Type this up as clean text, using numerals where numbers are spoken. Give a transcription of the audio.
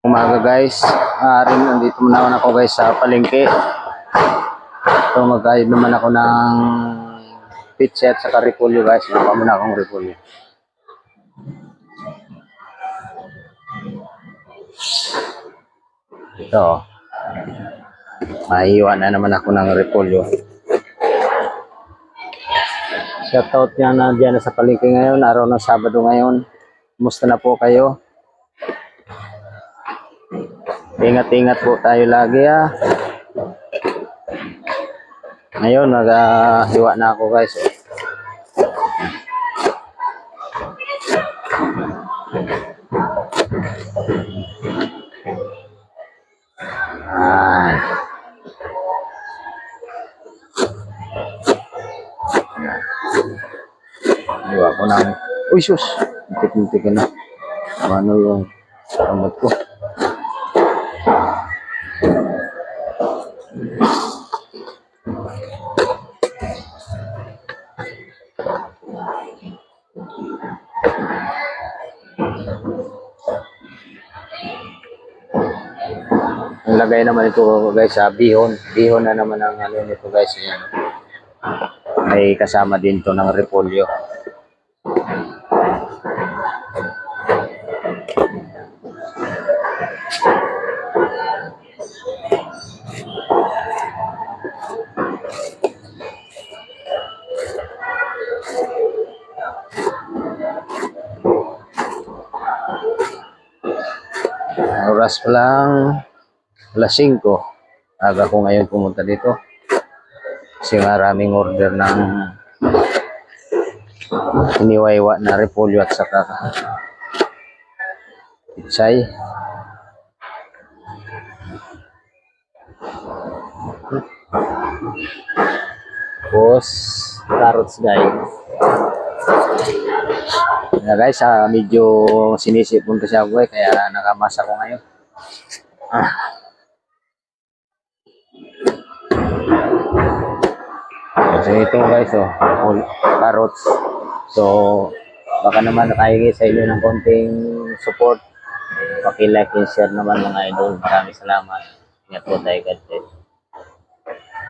Umaga guys, nandito naman ako guys sa palengke. So magkayod naman ako ng pizza at saka repolyo guys. Nakuha muna akong repolyo. Ito, mahiwa na naman ako ng repolyo. Shoutout niya na dyan sa palengke ngayon, araw ng Sabado ngayon. Kumusta na po kayo? Ingat-ingat po tayo lagi ha. Ngayon, nag-hiwa na ako guys. Hiwa ko ng... Uy sus! Muntik-muntik na. Ano yung kamot ko? Ang lagay naman ito guys sa bihon. Bihon na naman ang ano nito guys. Yan. May kasama din to ng repolyo. Oras pa lang alas 5. Aga ko ngayon pumunta dito. Kasi maraming order ng iniwaiwa na repolyo at saka pitsay. Tapos carrots guys. Guys, medyo sinisipon kasi ako kaya nakamasa ko ngayon. So ito guys, carrots. So baka naman nakahingi sa inyo ng konting support. Paki-like and share naman mga idol. Maraming salamat. Ingat po tayo, God bless.